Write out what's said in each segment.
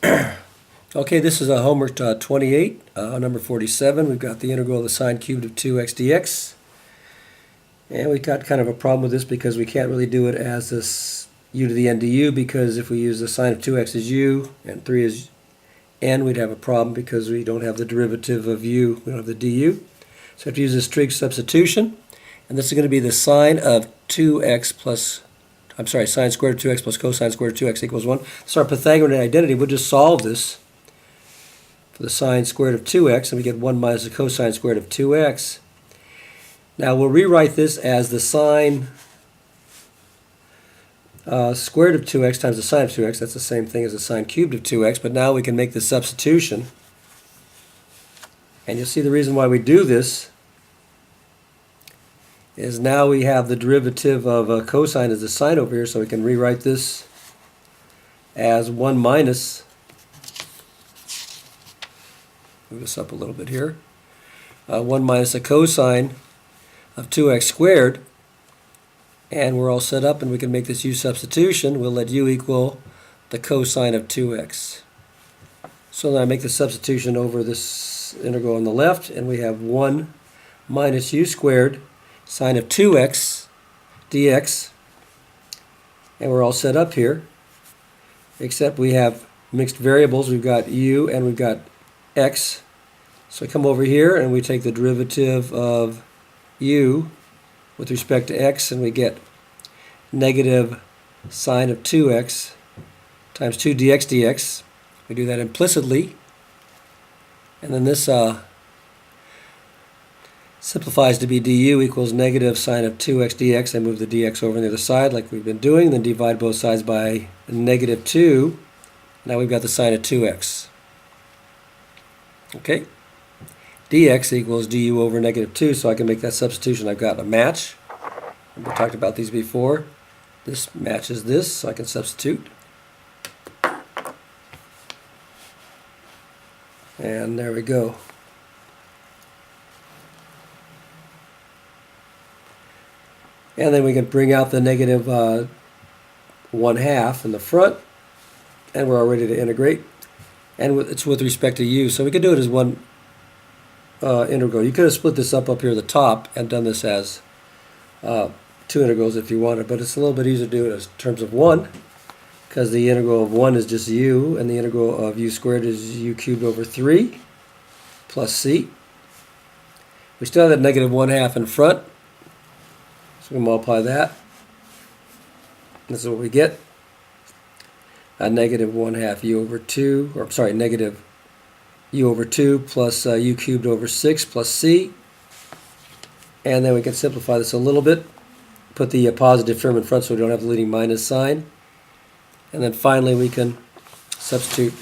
Okay, this is homework 28, number 47. We've got the integral of the sine cubed of 2x dx. And we've got kind of a problem with this because we can't really do it as this u to the n du, because if we use the sine of 2x as u and 3 as n, we'd have a problem because we don't have the derivative of u, we don't have the du. So we have to use this trig substitution. And this is going to be the sine of 2x plus, I'm sorry, sine squared of 2x plus cosine squared of 2x equals 1. So our Pythagorean identity, we'll just solve this for the sine squared of 2x, and we get 1 minus the cosine squared of 2x. Now we'll rewrite this as the sine squared of 2x times the sine of 2x. That's the same thing as the sine cubed of 2x, but now we can make the substitution. And you'll see the reason why we do this is now we have the derivative of cosine as the sine over here, so we can rewrite this as 1 minus, move this up a little bit here, 1 minus the cosine of 2x squared, and we're all set up and we can make this U-substitution. We'll let u equal the cosine of 2x. So then I make the substitution over this integral on the left, and we have 1 minus u squared sine of 2x dx, and we're all set up here, except we have mixed variables. We've got u and we've got x. So I come over here and we take the derivative of u with respect to x, and we get negative sine of 2x times 2 dx dx. We do that implicitly, and then this simplifies to be du equals negative sine of 2x dx. I move the dx over on the other side like we've been doing, then divide both sides by negative 2. Now we've got the sine of 2x. Okay, dx equals du over negative 2, so I can make that substitution. I've got a match. We talked about these before. This matches this, so I can substitute. And there we go. And then we can bring out the negative 1/2 in the front, and we're all ready to integrate. And it's with respect to u, so we could do it as one integral. You could have split this up here at the top and done this as two integrals if you wanted, but it's a little bit easier to do it in terms of one, because the integral of 1 is just u, and the integral of u squared is u cubed over 3 plus c. We still have that negative 1/2 in front, so we multiply that. This is what we get. A negative 1/2 u over 2, or I'm sorry, negative u over 2 plus u cubed over 6 plus c. And then we can simplify this a little bit. Put the positive term in front so we don't have the leading minus sign. And then finally we can substitute.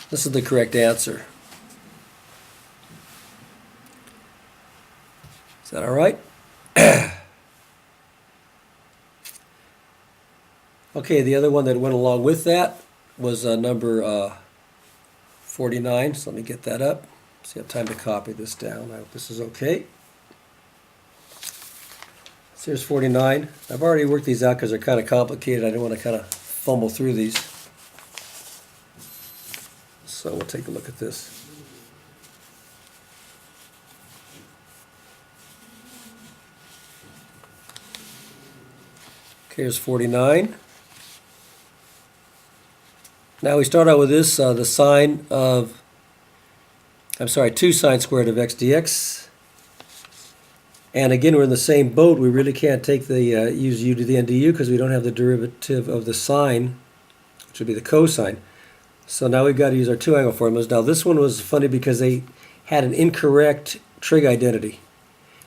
This is the correct answer. Is that all right? Okay, the other one that went along with that was number 49. So let me get that up. So you have time to copy this down. I hope this is okay. So here's 49. I've already worked these out because they're kind of complicated. I don't want to kind of fumble through these. So we'll take a look at this. Okay, here's 49. Now we start out with this, the sine of, 2 sine squared of x dx. And again, we're in the same boat. We really can't take the use u to the n du because we don't have the derivative of the sine, which would be the cosine. So now we've got to use our two angle formulas. Now this one was funny because they had an incorrect trig identity.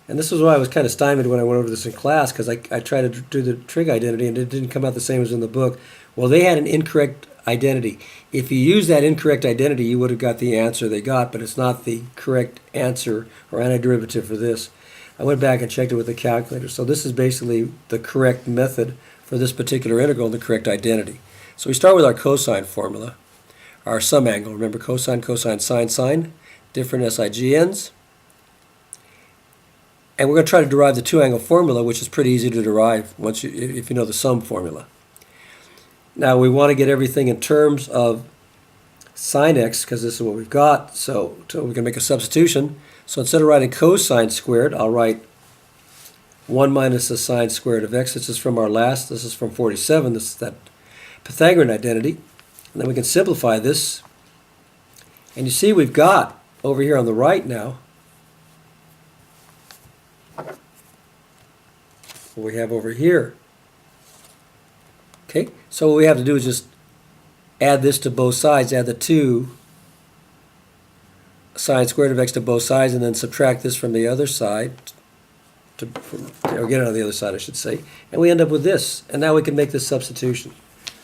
And this is why I was kind of stymied when I went over this in class, because I tried to do the trig identity and it didn't come out the same as in the book. Well, they had an incorrect identity. If you use that incorrect identity, you would have got the answer they got, but it's not the correct answer or antiderivative for this. I went back and checked it with the calculator. So this is basically the correct method for this particular integral and the correct identity. So we start with our cosine formula, our sum angle. Remember, cosine, cosine, sine, sine, different SIGNs. And we're going to try to derive the two-angle formula, which is pretty easy to derive if you know the sum formula. Now we want to get everything in terms of sine x, because this is what we've got, so we can make a substitution. So instead of writing cosine squared, I'll write 1 minus the sine squared of x. This is from this is from 47, this is that Pythagorean identity. And then we can simplify this. And you see we've got, over here on the right now, what we have over here. Okay, so what we have to do is just add this to both sides, add the 2 sine squared of x to both sides, and then subtract this from the other side, or get it on the other side, I should say. And we end up with this. And now we can make this substitution.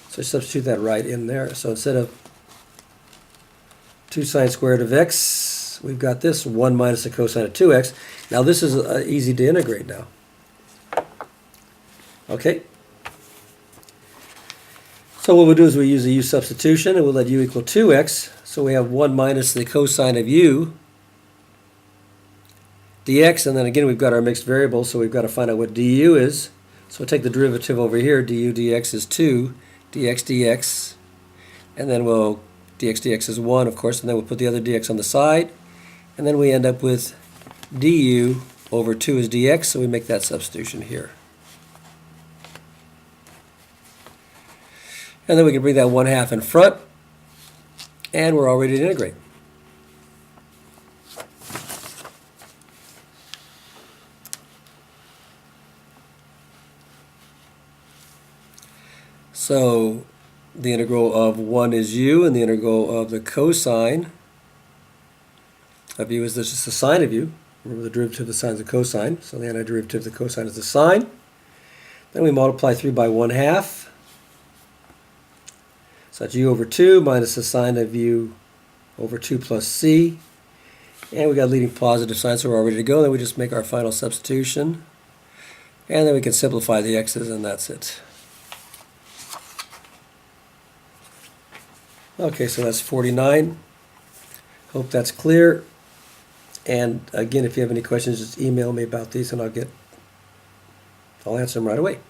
So substitute that right in there. So instead of 2 sine squared of x, we've got this 1 minus the cosine of 2x. Now this is easy to integrate now. Okay. So what we'll do is we use the U-substitution, and we'll let u equal 2x. So we have 1 minus the cosine of u dx, and then again we've got our mixed variables, so we've got to find out what du is. So we'll take the derivative over here, du dx is 2, dx dx, and then we'll dx dx is 1, of course, and then we'll put the other dx on the side, and then we end up with du over 2 is dx, so we make that substitution here. And then we can bring that 1/2 in front, and we're all ready to integrate. So the integral of 1 is u, and the integral of the cosine of u is just the sine of u. Remember, the derivative of the sine is the cosine, so the antiderivative of the cosine is the sine. Then we multiply through by 1/2. So that's u over 2 minus the sine of u over 2 plus c. And we got a leading positive sign, so we're all ready to go. Then we just make our final substitution. And then we can simplify the x's, and that's it. Okay, so that's 49. Hope that's clear. And again, if you have any questions, just email me about these, and I'll answer them right away.